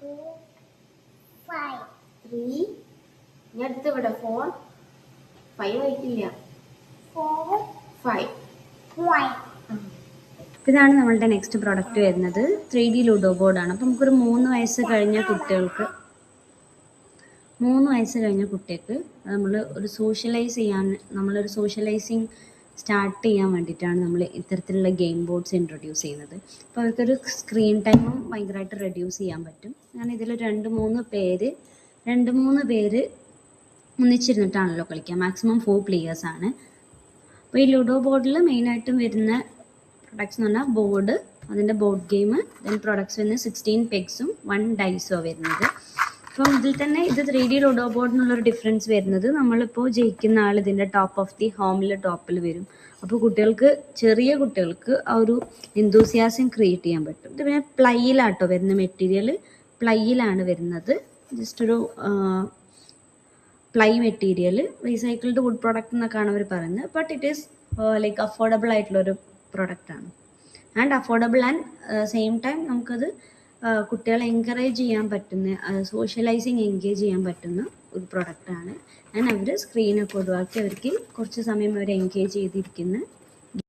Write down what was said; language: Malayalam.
3 ഞാൻ അടുത്ത് ഇവിടെ 4 5 ആയിട്ടില്ല 5 ഇതാണ് നമ്മളുടെ നെക്സ്റ്റ് പ്രോഡക്റ്റ് വരുന്നത് 3D ലുഡോ ബോർഡാണ്. അപ്പോൾ നമുക്കൊരു 3 വയസ്സ് കഴിഞ്ഞ കുട്ടികൾക്ക് നമ്മൾ ഒരു നമ്മളൊരു സോഷ്യലൈസിങ് സ്റ്റാർട്ട് ചെയ്യാൻ വേണ്ടിയിട്ടാണ് നമ്മൾ ഇത്തരത്തിലുള്ള ഗെയിം ബോർഡ്സ് ഇൻട്രൊഡ്യൂസ് ചെയ്യുന്നത്. അപ്പോൾ അവർക്കൊരു സ്ക്രീൻ ടൈമും ഭയങ്കരമായിട്ട് റെഡ്യൂസ് ചെയ്യാൻ പറ്റും. ഞാൻ ഇതിൽ 2-3 പേര് ഒന്നിച്ചിരുന്നിട്ടാണല്ലോ കളിക്കുക. മാക്സിമം 4 പ്ലേയേഴ്സ് ആണ്. അപ്പോൾ ഈ ലുഡോ ബോർഡിൽ മെയിനായിട്ടും വരുന്ന പ്രൊഡക്ട്സ് എന്ന് പറഞ്ഞാൽ ബോർഡ്, അതിൻ്റെ ബോർഡ് ഗെയിം, ദെൻ പ്രൊഡക്ട്സ് വരുന്നത് 16 പെഗ്സും 1 ഡൈസോ വരുന്നത്. അപ്പം ഇതിൽ തന്നെ ഇത് 3D ലുഡോ ബോർഡിനുള്ളൊരു ഡിഫറൻസ് വരുന്നത്, നമ്മളിപ്പോൾ ജയിക്കുന്ന ആൾ ഇതിൻ്റെ ടോപ്പ് ഓഫ് ദി ടോപ്പിൽ വരും. അപ്പോൾ ചെറിയ കുട്ടികൾക്ക് ആ ഒരു എന്തൂസിയാസം ക്രിയേറ്റ് ചെയ്യാൻ പറ്റും. ഇത് പിന്നെ പ്ലൈയിലാട്ടോ വരുന്ന മെറ്റീരിയൽ, പ്ലൈയിലാണ് വരുന്നത്. ജസ്റ്റ് ഒരു ply material, recycled wood product എന്നൊക്കെയാണ് അവർ പറയുന്നത്. But it is like affordable ആയിട്ടുള്ളൊരു പ്രൊഡക്റ്റാണ്. And affordable and same time നമുക്കത് കുട്ടികളെ എൻകറേജ് ചെയ്യാൻ പറ്റുന്ന, സോഷ്യലൈസിങ് എൻഗേജ് ചെയ്യാൻ പറ്റുന്ന ഒരു പ്രൊഡക്റ്റാണ്. ആൻഡ് അവർ സ്ക്രീനൊക്കെ ഒഴിവാക്കി അവർക്ക് കുറച്ച് സമയം അവർ എൻഗേജ് ചെയ്തിരിക്കുന്ന